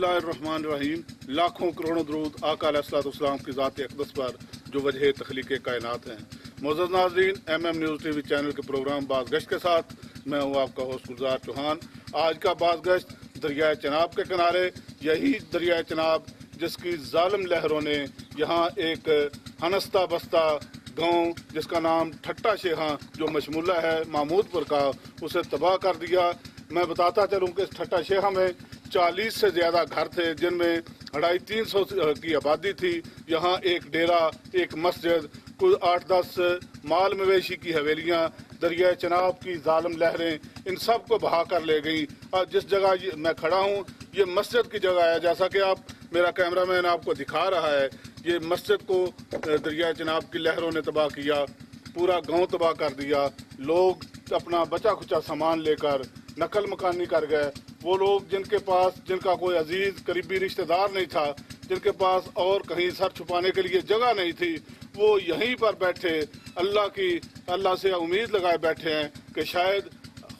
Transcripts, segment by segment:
बिस्मिल्लाहिर्रहमानिर्रहीम। लाखों करोड़ों दरूद आका अलैहिस्सलाम की ज़ात अक़दस पर जो वजह तख्लीक़ कायनात हैं। मोअज़्ज़ज़ नाज़रीन, MM न्यूज़ TV चैनल के प्रोग्राम बाज़ गश्त के साथ मैं हूँ आपका होस्ट गुलजार चौहान। आज का बाज़ गश्त दरियाए चनाब के किनारे, यही दरियाए चनाब जिसकी ज़ालिम लहरों ने यहाँ एक हनस्ता बस्ता गाँव जिसका नाम ठट्टा शेहा जो मशमूला है महमूदपुर का, उसे तबाह कर दिया। मैं बताता चलूँ कि इस ठट्टा शेहा में 40 से ज़्यादा घर थे जिनमें 250-300 की आबादी थी। यहाँ एक डेरा, एक मस्जिद, कुछ 8-10 माल मवेशी की हवेलियाँ, दरियाए चनाब की ज़ालिम लहरें इन सब को बहा कर ले गई। और जिस जगह मैं खड़ा हूँ ये मस्जिद की जगह है, जैसा कि आप मेरा कैमरामैन आपको दिखा रहा है। ये मस्जिद को दरियाए चनाब की लहरों ने तबाह किया, पूरा गांव तबाह कर दिया। लोग अपना बचा खुचा सामान लेकर नकल मकानी कर गए। वो लोग जिनका कोई अजीज करीबी रिश्तेदार नहीं था, जिनके पास और कहीं सर छुपाने के लिए जगह नहीं थी, वो यहीं पर बैठे अल्लाह से उम्मीद लगाए बैठे हैं कि शायद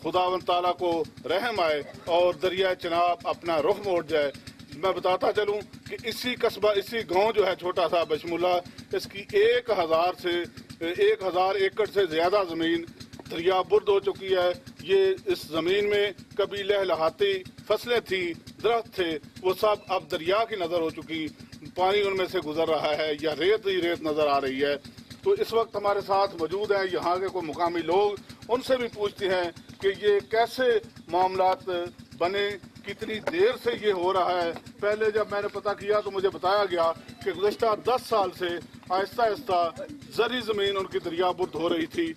खुदावंद ताला को रहम आए और दरियाए चनाब अपना रुख मोड़ जाए। मैं बताता चलूं कि इसी गांव जो है छोटा सा बशमुला, इसकी 1000 एकड़ से ज़्यादा ज़मीन दरिया बुर्द हो चुकी है। ये इस ज़मीन में कभी लहलहाती फसलें थी, दरख्त थे, वो सब अब दरिया की नज़र हो चुकी। पानी उनमें से गुजर रहा है या रेत ही रेत नज़र आ रही है। तो इस वक्त हमारे साथ मौजूद हैं यहाँ के कोई मुकामी लोग, उनसे भी पूछते हैं कि ये कैसे मामलात बने, कितनी देर से ये हो रहा है। पहले जब मैंने पता किया तो मुझे बताया गया कि गुज़श्ता 10 साल से आहिस्ता आहिस्ता ज़री ज़मीन उनकी दरिया बुर्द हो रही थी।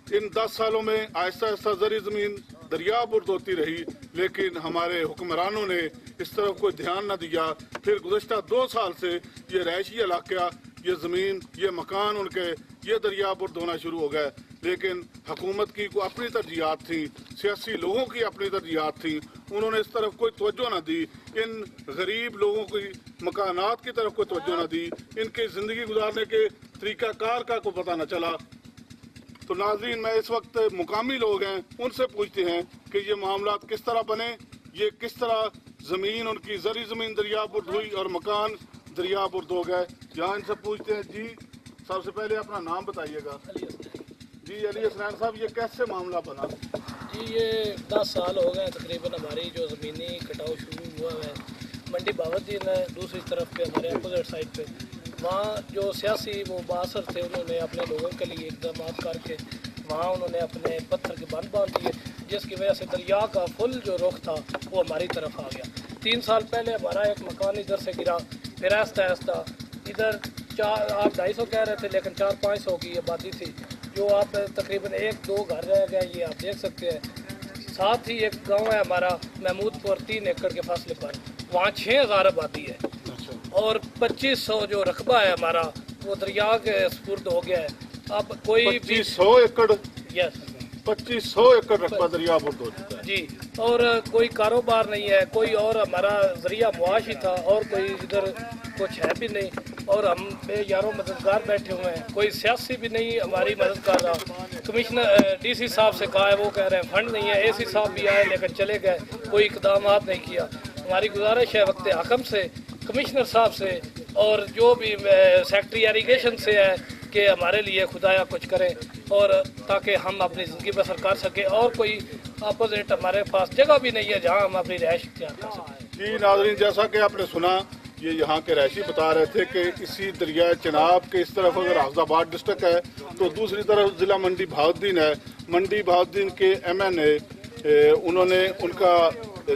इन 10 सालों में आहिस्ता आहिस्ता ज़री ज़मीन दरिया बुर्द होती रही, लेकिन हमारे हुक्मरानों ने इस तरफ कोई ध्यान न दिया। फिर गुज़श्ता 2 साल से ये रहायशी इलाका, ये ज़मीन, ये मकान उनके, ये दरिया बुर्द होना शुरू हो गए। लेकिन हुकूमत की को अपनी तरजीहात थी, सियासी लोगों की अपनी तरजीहात थी, उन्होंने इस तरफ कोई तवज्जो न दी। इन गरीब लोगों की मकानात की तरफ कोई तवज्जो न दी, इनके ज़िंदगी गुजारने के तरीक़ाकार का कोई पता न चला। तो नाज़रीन, मैं इस वक्त मुकामी लोग हैं उनसे पूछते हैं कि ये मामलात किस तरह बने, ये किस तरह ज़मीन उनकी ज़री ज़मीन दरिया बुर्द हुई और मकान दरिया बुर्द हो गए। यहाँ इनसे पूछते हैं। जी, सबसे पहले अपना नाम बताइएगा। जी, अली हसनैन साहब, ये कैसे मामला बना? जी, ये 10 साल हो गए तकरीबन हमारी जो ज़मीनी कटाव शुरू हुआ है। मंडी बावरदीन है दूसरी तरफ पे, हमारे अपोजिट साइड पे, वहाँ जो सियासी वो बासर थे, उन्होंने अपने लोगों के लिए इक़दाम करके वहाँ उन्होंने अपने पत्थर के बंद बांध दिए, जिसकी वजह से दरिया का फुल जो रुख था वो हमारी तरफ आ गया। 3 साल पहले हमारा एक मकान इधर से गिरा, फिर आहिस्ता आहिस्ता इधर आप 250 कह रहे थे, लेकिन 400-500 की आबादी थी, जो आप तकरीबन 1-2 घर रह गए, ये आप देख सकते हैं। साथ ही एक गांव है हमारा महमूदपुर 3 एकड़ के फासले पर, वहाँ 6000 आबादी है और 2500 जो रकबा है हमारा वो दरिया के सुपुर्द हो गया है। अब कोई 2500 एकड़, यस 2500 एकड़ रकबा दरिया बुर्द हो चुका है जी। और कोई कारोबार नहीं है, कोई और हमारा जरिया मुआश ही था, और कोई इधर कुछ है भी नहीं, और हम यारों मददगार बैठे हुए हैं। कोई सियासी भी नहीं हमारी मदद कर रहा। कमिश्नर DC साहब से कहा है, वो कह रहे हैं फंड नहीं है। AC साहब भी आए लेकिन चले गए, कोई इकदाम नहीं किया। हमारी गुजारिश है वक्त हकम से, कमिश्नर साहब से, और जो भी सेक्रेटरी इरीगेशन से है कि हमारे लिए खुदाया कुछ करें, और ताकि हम अपनी ज़िंदगी बसर कर सकें। और कोई अपोजिट हमारे पास जगह भी नहीं है जहाँ हम अपनी रहायश इख्तियार कर सकें। जी नाज़रीन, जैसा कि आपने सुना, ये यहाँ के रहायशी बता रहे थे कि इसी दरिया चनाब के इस तरफ अगर हाफिज़ाबाद डिस्ट्रिक्ट है तो दूसरी तरफ ज़िला मंडी बहाउद्दीन है। मंडी बहाउद्दीन के MNA उन्होंने उनका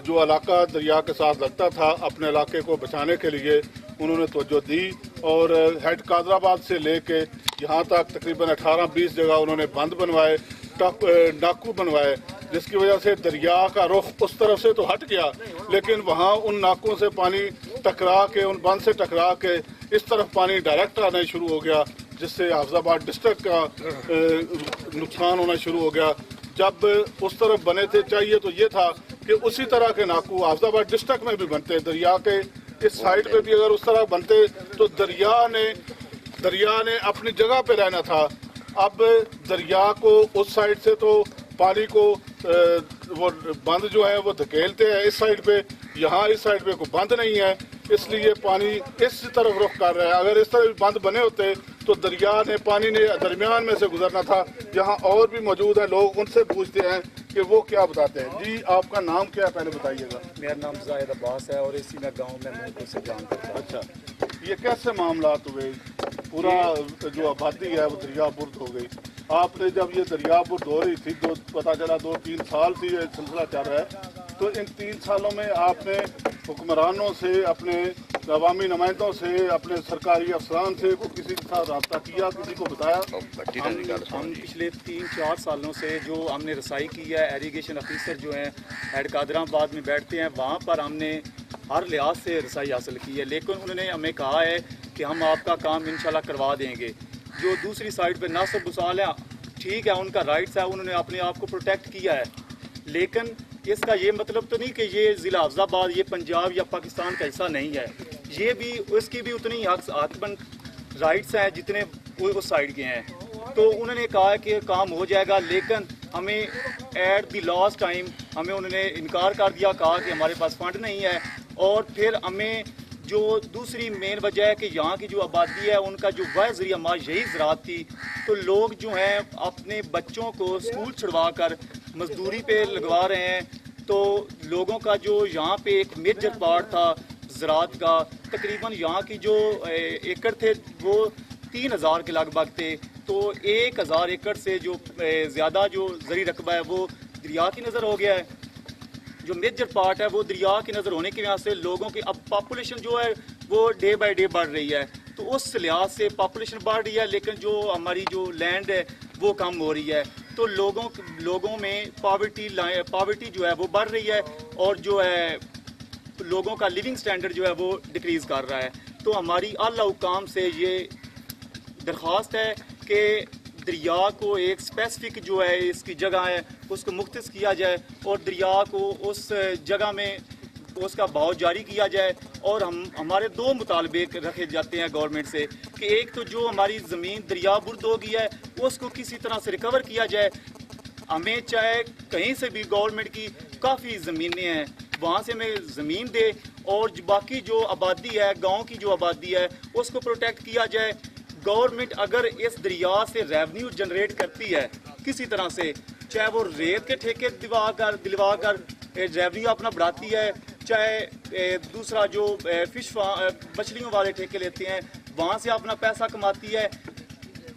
जो इलाका दरिया के साथ लगता था, अपने इलाके को बचाने के लिए उन्होंने तवज्जो दी, और हेड कादराबाद से लेके यहाँ तक तकरीबन 18-20 जगह उन्होंने बंद बनवाए, नाकू बनवाए, जिसकी वजह से दरिया का रुख उस तरफ से तो हट गया, लेकिन वहाँ उन नाकों से पानी टकरा के, उन बंद से टकरा के इस तरफ पानी डायरेक्ट आना शुरू हो गया, जिससे हाफिज़ाबाद डिस्ट्रिक्ट का नुकसान होना शुरू हो गया। जब उस तरफ बने थे, चाहिए तो ये था कि उसी तरह के नाकू हाफिज़ाबाद डिस्ट्रिक्ट में भी बनते, दरिया के इस साइड पे भी अगर उस तरह बनते तो दरिया ने अपनी जगह पे रहना था। अब दरिया को उस साइड से तो पानी को वो बंद जो है वो धकेलते हैं इस साइड पे, यहाँ इस साइड पे कोई बंद नहीं है, इसलिए पानी इस तरफ रुख कर रहा है। अगर इस तरफ बंद बने होते तो पानी ने दरमियान में से गुजरना था। यहाँ और भी मौजूद हैं लोग, उनसे पूछते हैं कि वो क्या बताते हैं। जी आपका नाम क्या है पहले बताइएगा। मेरा नाम जाहिद अब्बास है और इसी में गांव में मैं से जान करता हूँ। अच्छा, ये कैसे मामला हुए? पूरा जो आबादी है वो दरियाबुर्द हो गई। आपने जब ये दरियाबुर्द हो रही थी, पता चला 2-3 साल से ये सिलसिला चल रहा है, तो इन 3 सालों में आपने हुक्मरानों से, अपने अवामी नुमाइंदों से, अपने सरकारी अफसरान से किसी के साथ रब्ता किया, किसी को बताया? हम पिछले 3-4 सालों से जो हमने रसाई की है, एरीगेशन ऑफिसर जो हैं हेड कादराबाद में बैठते हैं, वहाँ पर हमने हर लिहाज से रसाई हासिल की है, लेकिन उन्होंने हमें कहा है कि हम आपका काम इंशाल्लाह करवा देंगे। जो दूसरी साइड पे नासिर बुसाल है, ठीक है, उनका राइट्स है, उन्होंने अपने आप को प्रोटेक्ट किया है, लेकिन इसका ये मतलब तो नहीं कि ये ज़िला अफजाबाद ये पंजाब या पाकिस्तान का हिस्सा नहीं है। ये भी उसकी भी उतनी हकबंद राइट्स हैं जितने उस साइड के हैं। तो उन्होंने कहा कि काम हो जाएगा, लेकिन हमें एट द लास्ट टाइम हमें उन्होंने इनकार कर दिया, कहा कि हमारे पास फंड नहीं है। और फिर हमें जो दूसरी मेन वजह है कि यहाँ की जो आबादी है उनका जो वह ज़रिया माश यही ज़राअत थी, तो लोग जो हैं अपने बच्चों को स्कूल छुड़वा कर मजदूरी पे लगवा रहे हैं। तो लोगों का जो यहाँ पे एक मेजर पार्ट था ज़राअत का, तकरीबन यहाँ की जो एकड़ थे वो 3000 के लगभग थे। तो 1000 एकड़ से जो ज़्यादा जो ज़री रकबा है वो दरिया की नज़र हो गया है। जो मेजर पार्ट है वो दरिया की नज़र होने की वजह से लोगों की अब पॉपुलेशन जो है वो डे बाय डे बढ़ रही है। तो उस लिहाज से पॉपुलेशन बढ़ रही है, लेकिन जो हमारी जो लैंड है वो कम हो रही है। तो लोगों में पॉवर्टी जो है वो बढ़ रही है, और जो है लोगों का लिविंग स्टैंडर्ड जो है वो डिक्रीज़ कर रहा है। तो हमारी आला हुकाम से ये दरख्वास्त है कि दरिया को एक स्पेसिफिक जो है इसकी जगह है उसको मुख्तस किया जाए, और दरिया को उस जगह में उसका बहाव जारी किया जाए। और हमारे 2 मुतालबे रखे जाते हैं गवर्नमेंट से कि एक तो जो हमारी ज़मीन दरियाबुर्द हो गई है उसको किसी तरह से रिकवर किया जाए। हमें चाहे कहीं से भी गवर्नमेंट की काफ़ी ज़मीनें हैं वहाँ से हमें ज़मीन दे, और बाकी जो आबादी है गाँव की जो आबादी है उसको प्रोटेक्ट किया जाए। गवर्नमेंट अगर इस दरिया से रेवेन्यू जनरेट करती है किसी तरह से, चाहे वो रेत के ठेके दिलवा कर रेवेन्यू अपना बढ़ाती है, चाहे दूसरा जो फिश मछलियों वाले ठेके लेते हैं वहाँ से अपना पैसा कमाती है,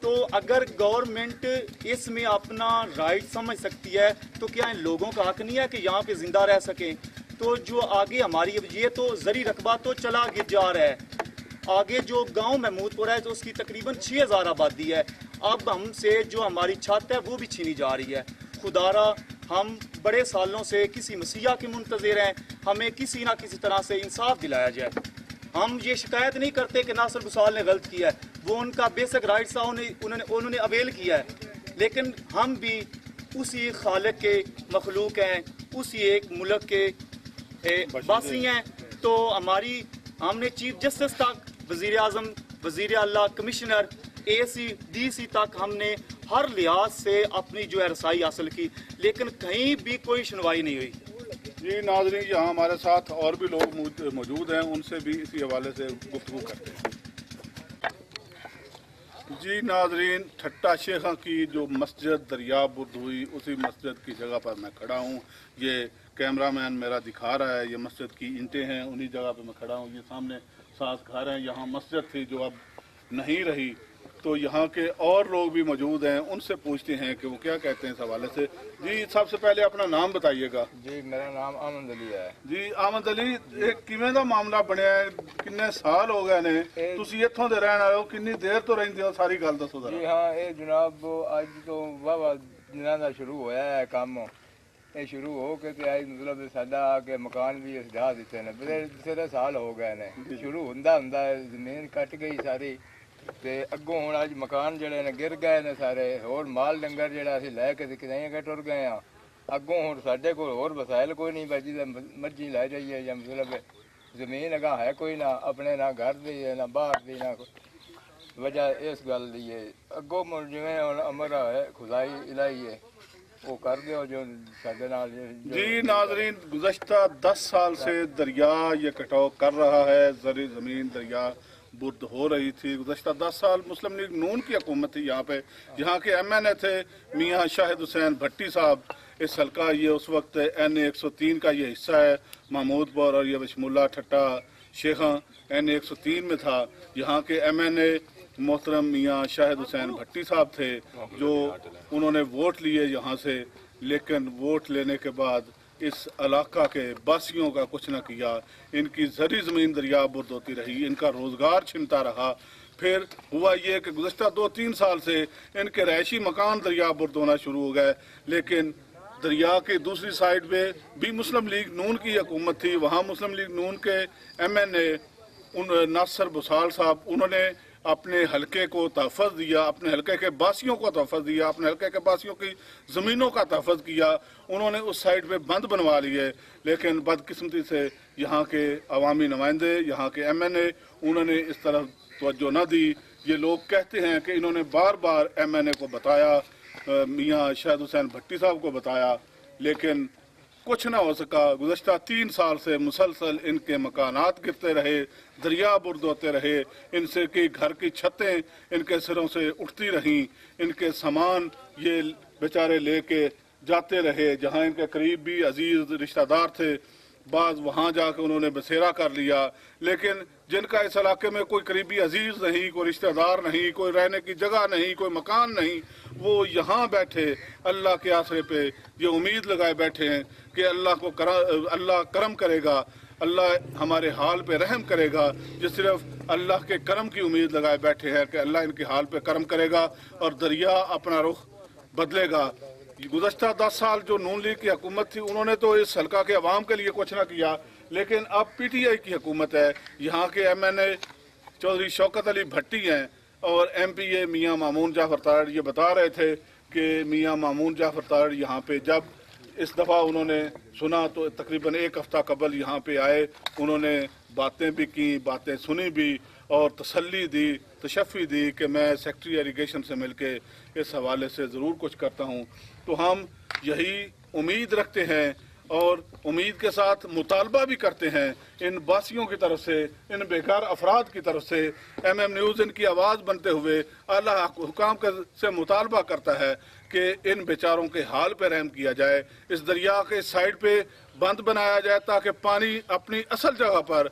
तो अगर गवर्नमेंट इसमें अपना राइट समझ सकती है तो क्या इन लोगों का हक नहीं है कि यहाँ पे जिंदा रह सकें? तो जो आगे हमारी ये तो ज़री रकबा तो चला गिर जा रहा है, आगे जो गांव महमूदपुर है तो उसकी तकरीबन 6000 आबादी है। अब हमसे जो हमारी छत है वो भी छीनी जा रही है। खुदारा हम बड़े सालों से किसी मसीहा के मुंतज़िर हैं, हमें किसी ना किसी तरह से इंसाफ दिलाया जाए। हम ये शिकायत नहीं करते कि नासिर बुसाल ने गलत किया है, वो उनका बेसिक राइट्स था, उन्होंने अवेल किया है, लेकिन हम भी उसी खालिक के मखलूक हैं, उसी एक मुल्क के बासी हैं। तो हमने चीफ जस्टिस तक, वज़ीर आज़म, वज़ीर आला, कमिश्नर, AC, DC तक हमने हर लिहाज से अपनी जो है रसाई हासिल की, लेकिन कहीं भी कोई सुनवाई नहीं हुई। जी नाज़रीन, यहाँ हमारे साथ और भी लोग मौजूद हैं, उनसे भी इसी हवाले से गुफ्तगू करते हैं। जी नाज़रीन, ठट्टा शेखा की जो मस्जिद दरियाबुर्द हुई उसी मस्जिद की जगह पर मैं खड़ा हूँ। ये कैमरामैन मेरा दिखा रहा है, ये मस्जिद की ईंटें हैं, उन्हीं जगह पे मैं खड़ा हूँ। ये सामने 7 घर हैं, यहाँ मस्जिद थी जो अब नहीं रही। तो यहाँ के और लोग भी मौजूद हैं, उनसे पूछते हैं कि वो क्या कहते हैं इस हवाले से। जी सबसे पहले अपना नाम बताइएगा। जी मेरा नाम आमद अली है। जी आमद अली, किवें दा मामला बनया है? किन्ने साल हो गए ने तुसी इत्थों दे रहन आए हो, किन्नी देर तो रहिंदे हो, सारी गल दसो जरा। जी हाँ, ये जनाब अज तो वाह दिनों का शुरू होया है काम। ये शुरू हो के ते आज मतलब साडा के मकान भी ढा दिते ने, बड़े साल हो गए ने। शुरू हुंदा हुंदा जमीन कट गई सारी, ते अगों हुण अज मकान जेड़े ने गिर गए ने सारे, होर माल डंगर जेड़ा असीं लै के किते अगे टुर गए आ। अगों हुण साडे कोल होर वसाइल कोई नहीं बची, मर्जी लै जाइए, या मतलब जमीन अगा है कोई ना, अपने ना घर दी है ना बाहर दी, ना वजह इस गल दी है। अगों जिवें हुण अमर है खुदाई इलाही है وہ کر دو جو سڈے نال جی ناظرین، گزشتہ 10 سال سے دریا یہ کٹاؤ کر رہا ہے، زرعی زمین دریا برد ہو رہی تھی۔ گزشتہ 10 سال مسلم لیگ نون کی حکومت تھی یہاں پہ، یہاں کے ایم این اے تھے میاں شاہد حسین بھٹی صاحب۔ اس حلقہ یہ اس وقت این اے 103 کا یہ حصہ ہے، محمود پور اور یہ بشمولہ ٹھٹا شیخاں این اے 103 میں تھا۔ یہاں کے ایم این اے محترم میاں شاہد حسین بھٹی صاحب تھے، جو انہوں نے ووٹ لیے یہاں سے، لیکن ووٹ لینے کے بعد اس علاقہ کے باسیوں کا کچھ نہ کیا۔ ان کی زرعی زمین دریا برد ہوتی رہی، ان کا روزگار چھنتا رہا۔ پھر ہوا یہ کہ گزشتہ 2-3 سال سے ان کے رہائشی مکان دریا برد ہونا شروع ہو گئے، لیکن دریا کی دوسری سائڈ پہ بھی مسلم لیگ نون کی حکومت تھی۔ وہاں مسلم لیگ نون کے ایم این اے ناصر بسال صاحب، انہوں نے اپنے حلقے کو تحفظ دیا، اپنے حلقے کے باسیوں کو تحفظ دیا، اپنے حلقے کے باسیوں کی زمینوں کا تحفظ کیا۔ انہوں نے اس سائڈ پہ بند بنوا لیے، لیکن بدقسمتی سے یہاں کے عوامی نمائندے، یہاں کے ایم این اے، انہوں نے اس طرف توجہ نہ دی۔ یہ لوگ کہتے ہیں کہ انہوں نے بار بار ایم این اے کو بتایا، میاں شاہد حسین بھٹی صاحب کو بتایا، لیکن کچھ نہ ہو سکا۔ گزشتہ 3 سال سے مسلسل ان کے مکانات گرتے رہے، دریا برد ہوتے رہے، ان سے کی گھر کی چھتیں ان کے سروں سے اٹھتی رہیں، ان کے سامان یہ بیچارے لے کے جاتے رہے۔ جہاں ان کے قریب بھی عزیز رشتہ دار تھے، بعض وہاں جا کے انہوں نے بسیرا کر لیا، لیکن جن کا اس علاقے میں کوئی قریبی عزیز نہیں، کوئی رشتہ دار نہیں، کوئی رہنے کی جگہ نہیں، کوئی مکان نہیں، وہ یہاں بیٹھے اللہ کے آسرے پہ یہ امید لگائے بیٹھے ہیں کہ اللہ کرم کرے گا، اللہ ہمارے حال پہ رحم کرے گا۔ جو صرف اللہ کے کرم کی امید لگائے بیٹھے ہیں کہ اللہ ان کے حال پہ کرم کرے گا اور دریا اپنا رخ بدلے گا۔ گزشتہ 10 سال جو نون لیگ کی حکومت تھی، انہوں نے تو اس حلقہ کے عوام کے لیے کچھ نہ کیا، لیکن اب پی ٹی آئی کی حکومت ہے۔ یہاں کے ایم این اے چودھری شوکت علی بھٹی ہیں اور ایم پی اے میاں مامون جعفر تارڑ یہ بتا رہے تھے کہ میاں مامون جعفر تارڑ یہاں پہ جب اس دفعہ انہوں نے سنا تو تقریباً 1 ہفتہ قبل یہاں پہ آئے، انہوں نے باتیں بھی کی، باتیں سنی بھی اور تسلی دی، تشفی دی کہ میں سیکٹری ایریگیشن سے مل کے اس حوالے سے ضرور کچھ کرتا ہوں۔ تو ہم یہی امید رکھتے ہیں اور امید کے ساتھ مطالبہ بھی کرتے ہیں ان باسیوں کی طرف سے، ان بیکار افراد کی طرف سے۔ ایم ایم نیوز ان کی آواز بنتے ہوئے اعلیٰ حکام سے مطالبہ کرتا ہے کہ ان بیچاروں کے حال پہ رحم کیا جائے، اس دریا کے سائڈ پہ بند بنایا جائے تاکہ پانی اپنی اصل جگہ پر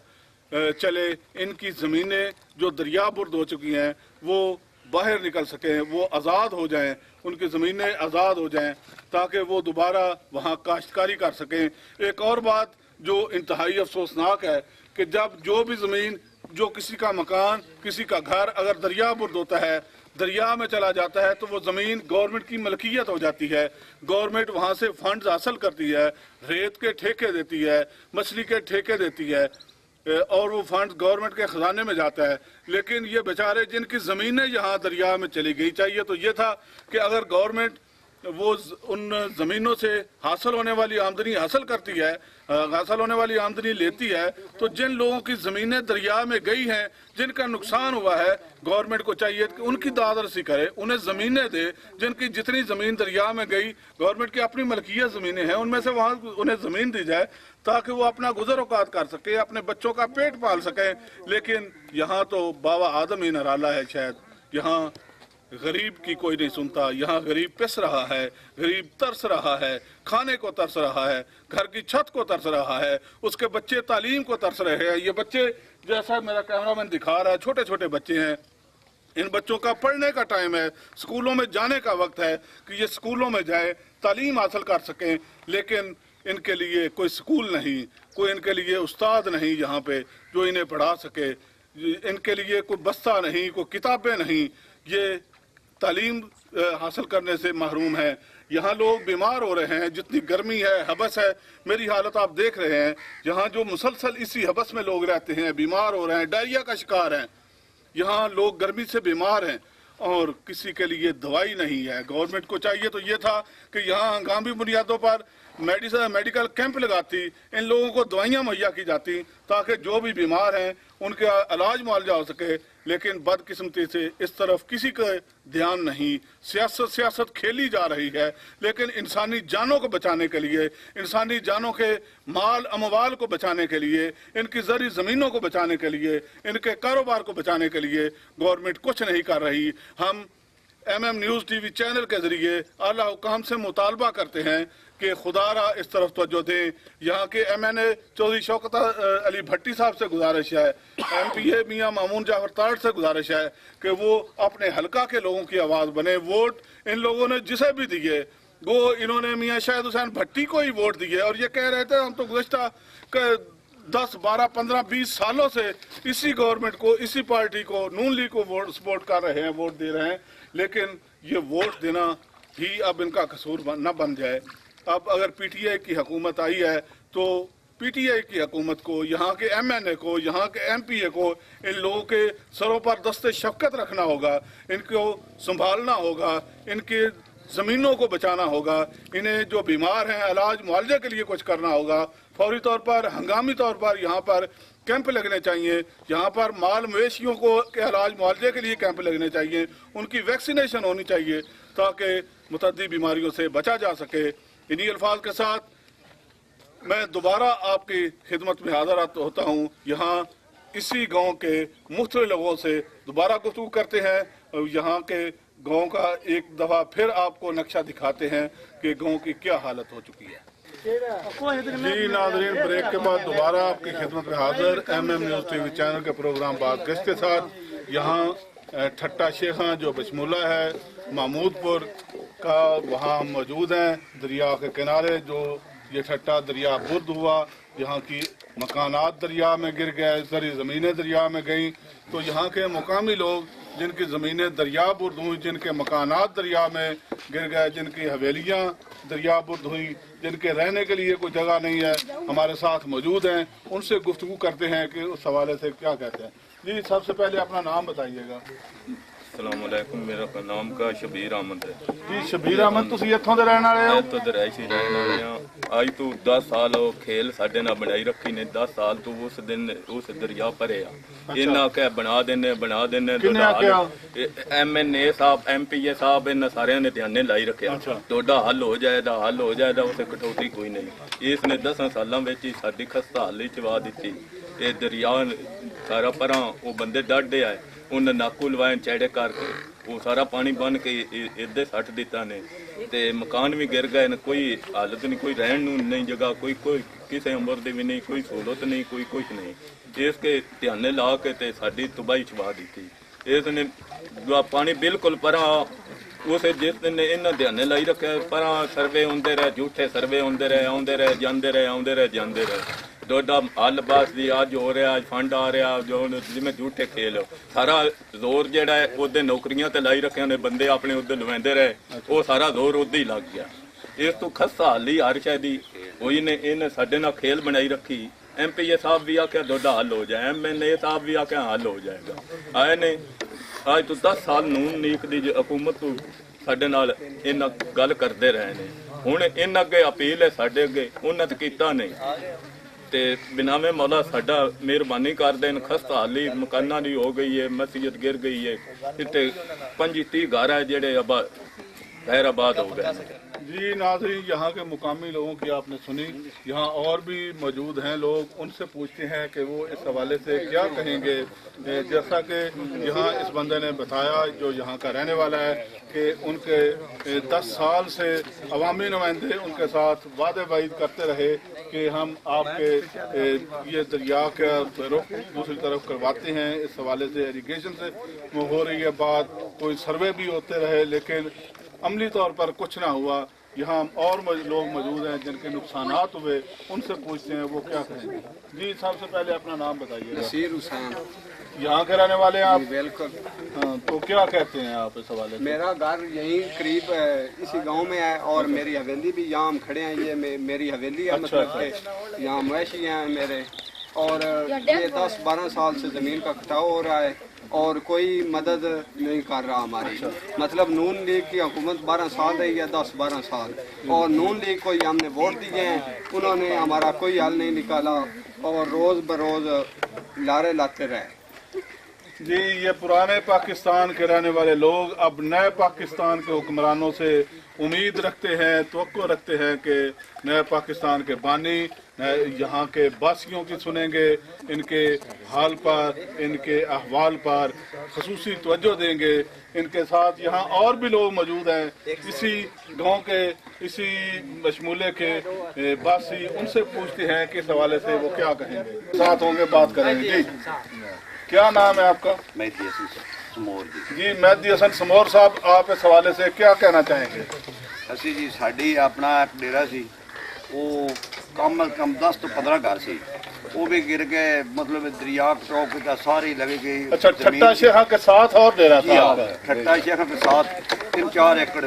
چلے، ان کی زمینیں جو دریا برد ہو چکی ہیں وہ باہر نکل سکیں، وہ آزاد ہو جائیں، ان کی زمینیں آزاد ہو جائیں تاکہ وہ دوبارہ وہاں کاشتکاری کر سکیں۔ ایک اور بات جو انتہائی افسوسناک ہے کہ جب جو بھی زمین، جو کسی کا مکان، کسی کا گھر اگر دریا برد ہوتا ہے، دریا میں چلا جاتا ہے، تو وہ زمین گورنمنٹ کی ملکیت ہو جاتی ہے۔ گورنمنٹ وہاں سے فنڈز حاصل کرتی ہے، ریت کے ٹھیکے دیتی ہے، مچھلی کے ٹھیکے دیتی ہے، اور وہ فنڈ گورنمنٹ کے خزانے میں جاتا ہے۔ لیکن یہ بیچارے جن کی زمینیں یہاں دریا میں چلی گئی، چاہیے تو یہ تھا کہ اگر گورنمنٹ وہ ان زمینوں سے حاصل ہونے والی آمدنی حاصل کرتی ہے، حاصل ہونے والی آمدنی لیتی ہے، تو جن لوگوں کی زمینیں دریا میں گئی ہیں، جن کا نقصان ہوا ہے، گورنمنٹ کو چاہیے کہ ان کی داد رسی کرے، انہیں زمینیں دے۔ جن کی جتنی زمین دریا میں گئی، گورنمنٹ کی اپنی ملکیت زمینیں ہیں، ان میں سے وہاں انہیں زمین دی جائے تاکہ وہ اپنا گزر اوقات کر سکے، اپنے بچوں کا پیٹ پال سکیں۔ لیکن یہاں تو بابا آدم ہی نرالا ہے، شاید یہاں غریب کی کوئی نہیں سنتا۔ یہاں غریب پس رہا ہے، غریب ترس رہا ہے، کھانے کو ترس رہا ہے، گھر کی چھت کو ترس رہا ہے، اس کے بچے تعلیم کو ترس رہے ہیں۔ یہ بچے جیسا میرا کیمرہ مین دکھا رہا ہے، چھوٹے چھوٹے بچے ہیں، ان بچوں کا پڑھنے کا ٹائم ہے، سکولوں میں جانے کا وقت ہے کہ یہ سکولوں میں جائیں، تعلیم حاصل کر سکیں، لیکن ان کے لیے کوئی سکول نہیں، کوئی ان کے لیے استاد نہیں یہاں پہ جو انہیں پڑھا سکے، ان کے لیے کوئی بستہ نہیں، کوئی کتابیں نہیں، یہ تعلیم حاصل کرنے سے محروم ہیں۔ یہاں لوگ بیمار ہو رہے ہیں، جتنی گرمی ہے، حبس ہے، میری حالت آپ دیکھ رہے ہیں، یہاں جو مسلسل اسی حبس میں لوگ رہتے ہیں، بیمار ہو رہے ہیں، ڈائریا کا شکار ہیں، یہاں لوگ گرمی سے بیمار ہیں اور کسی کے لیے دوائی نہیں ہے۔ گورنمنٹ کو چاہیے تو یہ تھا کہ یہاں ہنگامی بنیادوں پر میڈیکل کیمپ لگاتی، ان لوگوں کو دوائیاں مہیا کی جاتی تاکہ جو بھی بیمار ہیں उनके इलाज मुआवजा हो सके, लेकिन बदकिस्मती से इस तरफ किसी का ध्यान नहीं। सियासत खेली जा रही है, लेकिन इंसानी जानों को बचाने के लिए, इंसानी जानों के माल अमवाल को बचाने के लिए, इनकी ज़री ज़मीनों को बचाने के लिए, इनके कारोबार को बचाने के लिए गवर्नमेंट कुछ नहीं कर रही। हम MM न्यूज़ TV चैनल के ज़रिए आला हुकाम से मुतालबा करते हैं कि खुदारा इस तरफ तवज्जो दें। यहाँ के MNA चौधरी शौकत अली भट्टी साहब से गुजारिश है, MPA मियाँ मामून जाफर ताड़ से गुजारिश है कि वो अपने हलका के लोगों की आवाज़ बने। वोट इन लोगों ने जिसे भी दिए वो इन्होंने मियाँ शाहिद हुसैन भट्टी को ही वोट दिए, और ये कह रहे थे हम तो गुज़श्ता 10, 12, 15, 20 सालों से इसी गवर्नमेंट को, इसी पार्टी को, नून लीग को वोट सपोर्ट कर रहे हैं, वोट दे रहे हैं। लेकिन ये वोट देना ही अब इनका कसूर न बन जाए। अब अगर PTI की हुकूमत आई है तो PTI की हुकूमत को, यहाँ के MNA को, यहाँ के MPA को इन लोगों के सरों पर दस्ते शफ़क़त रखना होगा, इनको संभालना होगा, इनके ज़मीनों को बचाना होगा, इन्हें जो बीमार हैं इलाज मुआवजे के लिए कुछ करना होगा। फौरी तौर पर, हंगामी तौर पर यहाँ पर कैंप लगने चाहिए, यहाँ पर माल मवेशियों को के इलाज मुआवजे के लिए कैंप लगने चाहिए, उनकी वैक्सीनेशन होनी चाहिए ताकि मुतअद्दी बीमारियों से बचा जा सके। इन्हीं अल्फाज के साथ मैं दोबारा आपकी खिदमत में हाज़िर होता हूँ। यहाँ इसी गांव के मुख्तलिफ लोगों से दोबारा गुफ्तगू करते हैं और यहाँ के गांव का एक दफ़ा फिर आपको नक्शा दिखाते हैं कि गांव की क्या हालत हो चुकी है। जी नाज़रीन, ब्रेक के बाद दोबारा आपकी खिदमत में हाजिर MM न्यूज़ TV चैनल के प्रोग्राम बात गश्त के साथ। यहाँ ठट्टा शेखां जो बशमूला है महमूदपुर का, वहाँ मौजूद हैं। दरिया के किनारे जो ये ठट्टा दरिया बुर्द हुआ, यहाँ की मकानात दरिया में गिर गए, सारी ज़मीनें दरिया में गईं। तो यहाँ के मुकामी लोग जिनकी ज़मीनें दरिया बुर्द हुई, जिनके मकानात दरिया में गिर गए, जिनकी हवेलियाँ दरिया बुर्द हुई, जिनके रहने के लिए कोई जगह नहीं है, हमारे साथ मौजूद हैं। उनसे गुफ्तगू करते हैं कि उस हवाले से क्या कहते हैं। जी सबसे पहले अपना नाम बताइएगा। अस्सलाम वालेकुम, मेरा नाम का शबीर अहमद है जी। शबीर अहमद, ਤੁਸੀਂ ਇੱਥੋਂ ਦੇ ਰਹਿਣ ਵਾਲੇ ਹੋ? ਇੱਥੋਂ ਦੇ ਰਹਿਸ਼ੀ ਰਹਿਣ ਵਾਲੇ ਆ। ਅੱਜ ਤੋਂ 10 ਸਾਲ ਉਹ ਖੇਲ ਸਾਡੇ ਨਾਲ ਬਣਾਈ ਰੱਖੀ ਨੇ। 10 ਸਾਲ ਤੋਂ ਉਸ ਦਿਨ ਉਸ ਦਰਿਆ ਭਰੇ ਆ। ਇਹਨਾਂ ਕਹਿ ਬਣਾ ਦਿੰਨੇ MNA ਸਾਹਿਬ, MPA ਸਾਹਿਬ, ਇਹਨਾਂ ਸਾਰਿਆਂ ਨੇ ਧਿਆਨੇ ਲਾਈ ਰੱਖਿਆ ਤੁਹਾਡਾ ਹੱਲ ਹੋ ਜਾਏਗਾ, ਹੱਲ ਹੋ ਜਾਏਗਾ। ਉਸੇ ਕਟੌਤੀ ਕੋਈ ਨਹੀਂ। ਇਸ ਨੇ 10 ਸਾਲਾਂ ਵਿੱਚ ਹੀ ਸਾਡੀ ਖਸਤਾ ਹਾਲੀ ਚ ਵਾ ਦਿੱਤੀ। ਇਹ ਦਰਿਆ ਸਾਰਾ ਪਰਾਂ ਉਹ ਬੰਦੇ ਡਰਦੇ ਆਏ, ਉਹਨਾਂ ਨਾਕੂ ਲਵਾਏ ਚੜੇ ਕਰਕੇ ਉਹ ਸਾਰਾ ਪਾਣੀ ਬੰਨ ਕੇ ਇੱਧੇ ਸੱਟ ਦਿੱਤਾ ਨੇ ਤੇ ਮਕਾਨ ਵੀ ਗਿਰ ਗਏ ਨੇ। ਕੋਈ ਹਾਲਤ ਨਹੀਂ, ਕੋਈ ਰਹਿਣ ਨੂੰ ਨਹੀਂ ਜਗ੍ਹਾ, ਕੋਈ ਕਿਸੇ ਉਮਰ ਦੀ ਵੀ ਨਹੀਂ, ਕੋਈ ਸਹੂਲਤ ਨਹੀਂ, ਕੋਈ ਕੁਛ ਨਹੀਂ। ਇਸ ਕੇ ਧਿਆਨੇ ਲਾ ਕੇ ਤੇ ਸਾਡੀ ਤਬਾਹੀ ਚਵਾ ਦਿੱਤੀ। ਇਸ ਨੇ ਪਾਣੀ ਬਿਲਕੁਲ ਪਰਾਂ ਉਸੇ ਜਿਸ ਦਿਨ ਇਹਨਾਂ ਧਿਆਨੇ ਲਾਈ ਰੱਖਿਆ ਪਰਾਂ ਸਰਵੇ ਹੁੰਦੇ ਰਹੇ, ਝੂਠੇ ਸਰਵੇ ਹੁੰਦੇ ਰਹੇ, ਆਉਂਦੇ ਰਹੇ ਜਾਂਦੇ ਰਹੇ, ਆਉਂਦੇ ਰਹੇ ਜਾਂਦੇ ਰਹੇ। ਤੁਹਾਡਾ ਹੱਲ ਬਾਸ ਦੀ ਅੱਜ ਹੋ ਰਿਹਾ, ਅੱਜ ਫੰਡ ਆ ਰਿਹਾ, ਜੋ ਜਿਵੇਂ ਝੂਠੇ ਖੇਲ ਸਾਰਾ ਜ਼ੋਰ ਜਿਹੜਾ ਹੈ ਉਹਦੇ ਨੌਕਰੀਆਂ ਤੇ ਲਾਈ ਰੱਖਿਆ ਨੇ ਬੰਦੇ ਆਪਣੇ ਉੱਧਰ ਲਵਾਉਂਦੇ ਰਹੇ, ਉਹ ਸਾਰਾ ਜ਼ੋਰ ਉੱਧਰ ਹੀ ਲੱਗ ਗਿਆ। ਇਸ ਤੋਂ ਖਸਤਾ ਹਾਲੀ ਹਰ ਸ਼ੈ ਦੀ ਹੋਈ ਨੇ। ਇਹਨੇ ਸਾਡੇ ਨਾਲ ਖੇਲ ਬਣਾਈ ਰੱਖੀ। MPA ਸਾਹਿਬ ਵੀ ਆਖਿਆ ਤੁਹਾਡਾ ਹੱਲ ਹੋ ਜਾਏ, MNA ਸਾਹਿਬ ਵੀ ਆਖਿਆ ਹੱਲ ਹੋ ਜਾਏਗਾ। ਆਏ ਨੇ ਅੱਜ ਤੋਂ 10 ਸਾਲ ਨੂਨ ਲੀਗ ਦੀ ਹਕੂਮਤ ਤੋਂ ਸਾਡੇ ਨਾਲ ਇਹਨਾਂ ਗੱਲ ਕਰਦੇ ਰਹੇ ਨੇ। ਹੁਣ ਇਹਨਾਂ ਅੱਗੇ ਅਪੀਲ ਹੈ ਸਾਡੇ ਅੱਗੇ, ਉਹਨਾਂ ਤੇ ਕੀਤਾ ਨਹੀਂ ਤੇ ਬਿਨਾਮੇ ਮੌਲਾ ਸਾਡਾ ਮਿਹਰਬਾਨੀ ਕਰ ਦੇਣ। ਖਸਤਾ ਹਾਲੀ ਮਕਾਨਾਂ ਦੀ ਹੋ ਗਈ ਹੈ, ਮਸਜਿਦ ਗਿਰ ਗਈ ਹੈ, ਇੱਥੇ 25-30 ਘਰ ਹੈ ਜਿਹੜੇ खैर आबाद हो गए। जी नाज़रीन, यहाँ के मुकामी लोगों की आपने सुनी। यहाँ और भी मौजूद हैं लोग, उनसे पूछते हैं कि वो इस हवाले से क्या कहेंगे। जैसा कि यहाँ इस बंदे ने बताया जो यहाँ का रहने वाला है कि उनके 10 साल से अवामी नुमाइंदे उनके साथ वादे वाइद करते रहे कि हम आपके ये दरिया का रुख दूसरी तरफ करवाते हैं। इस हवाले से इरीगेशन से हो रही है बात, कोई सर्वे भी होते रहे, लेकिन अमली तौर पर कुछ ना हुआ। यहाँ और लोग मौजूद हैं जिनके नुकसानात हुए, उनसे पूछते हैं वो क्या कहेंगे। जी सबसे पहले अपना नाम बताइए। नसीर हुसैन। यहाँ के रहने वाले हैं आप? बिल्कुल। हाँ, तो क्या कहते हैं आप इस हवाले से? मेरा घर यहीं करीब इसी गांव में है और मेरी हवेली भी यहाँ हम खड़े हैं। ये मेरी हवेली है, मतलब कि यहाँ मवेशी हैं मेरे, और ये 10-12 साल से ज़मीन का कटाव हो रहा है और कोई मदद नहीं कर रहा हमारी। मतलब नून लीग की हुकूमत 12 साल रही है, 10-12 साल, और नून लीग को हमने वोट दिए हैं, उन्होंने हमारा कोई हल नहीं निकाला और रोज़ बरोज़ लारे लाते रहे। जी, ये पुराने पाकिस्तान के रहने वाले लोग अब नए पाकिस्तान के हुक्मरानों से उम्मीद रखते हैं, तवक्को रखते हैं कि नए पाकिस्तान के बानी यहाँ के बासियों की सुनेंगे, इनके हाल पर, इनके अहवाल पर खसूसी तवज्जो देंगे। इनके साथ यहाँ और भी लोग मौजूद हैं, इसी गांव के, इसी मशमूले के बासी, उनसे पूछते हैं कि इस हवाले से वो क्या कहेंगे। साथ होंगे, बात करेंगे। जी, क्या नाम है आपका? मेहदी हसन समोर जी, मेहदी हसन समोर साहब, आप इस हवाले से क्या कहना चाहेंगे? ਅਸੀਂ ਜੀ ਸਾਡੀ ਆਪਣਾ ਇੱਕ ਡੇਰਾ ਸੀ, ਉਹ ਕਮ 10 ਤੋਂ 15 ਘਰ ਸੀ, वो भी गिर गए, मतलब दरिया चौक का सारी लगे गई। अच्छा, ठट्टा शेखा के साथ और डेरा था आपका? ठट्टा शेखा के साथ 3-4 एकड़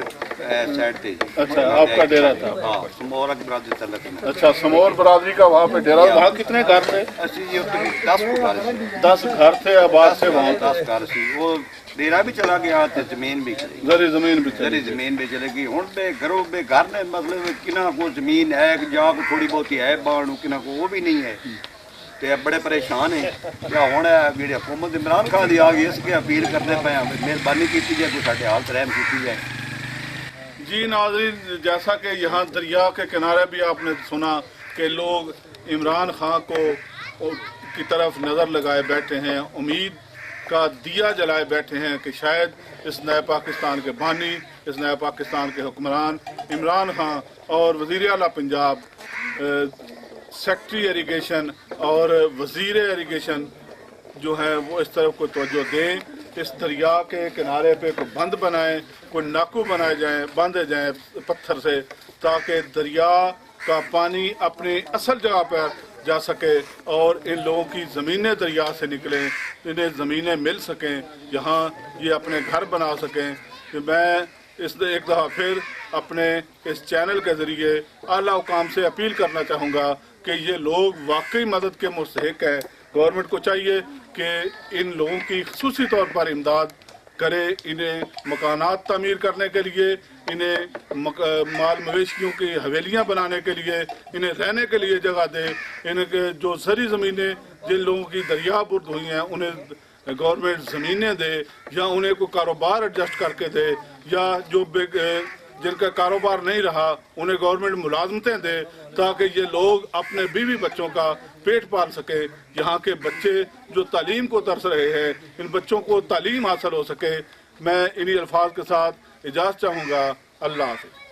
साइड थे। अच्छा, आपका डेरा था? हाँ, समोर की बरादरी तलक में। अच्छा, समोर बरादरी का वहाँ पे डेरा। वहाँ कितने घर थे? ਅਸੀਂ ਜੀ ਉੱਥੇ 10 घर थे। 10 घर थे आबाद से वहाँ? 10 घर सी। वो डेरा भी चला गया, जमीन भी चली, जरी जमीन भी जरी जमीन भी चले गई। हुण बे घरों बे घर ने, मतलब किना को जमीन है या थोड़ी बहुती है बाण, किना को वो भी नहीं है, ਤੇ ਬੜੇ ਪਰੇਸ਼ਾਨ ਹੈ। ਤੇ ਹੁਣ ਜਿਹੜੀ हुकूमत इमरान खान ਦੀ आ गई, इसके अपील करते पे मेहरबानी की जाए, कोई साढ़े हाल रहम की जाए। जी नाज़रीन, जैसा कि यहाँ दरिया के किनारे भी आपने सुना कि लोग इमरान खान को की तरफ नज़र लगाए बैठे हैं, उम्मीद का दिया जलाए बैठे हैं कि शायद इस नए पाकिस्तान के बानी, इस नए पाकिस्तान के हुक्मरान इमरान खान और वज़ीर आला पंजाब, सेक्रेटरी इरिगेशन और वज़ीर इरिगेशन जो है वो इस तरफ को तवज्जो दें, इस दरिया के किनारे पे कोई बंद बनाएं, कोई नाकू बनाए जाएं, बांधे जाएं पत्थर से, ताकि दरिया का पानी अपनी असल जगह पर जा सके और इन लोगों की ज़मीनें दरिया से निकलें, इन्हें ज़मीनें मिल सकें, यहाँ ये अपने घर बना सकें। कि मैं इस एक दफ़ा फिर अपने इस चैनल के ज़रिए आला हुकाम से अपील करना चाहूँगा कि ये लोग वाकई मदद के मुस्तहिक है। गवर्नमेंट को चाहिए कि इन लोगों की खसूसी तौर पर इमदाद करे, इन्हें मकानात तामीर करने के लिए, इन्हें माल मवेशियों की हवेलियाँ बनाने के लिए, इन्हें रहने के लिए जगह दे। इनके जो ज़री ज़मीनें जिन लोगों की दरिया बुर्द हुई हैं उन्हें गवर्नमेंट ज़मीनें दे, या उन्हें कोई कारोबार एडजस्ट करके दे, या जो जिनका कारोबार नहीं रहा उन्हें गवर्नमेंट मुलाजमतें दे, ताकि ये लोग अपने बीवी बच्चों का पेट पाल सके। यहाँ के बच्चे जो तालीम को तरस रहे हैं, इन बच्चों को तालीम हासिल हो सके। मैं इन्हीं अल्फाज के साथ इजाज़त चाहूँगा। अल्लाह हाफ़िज़।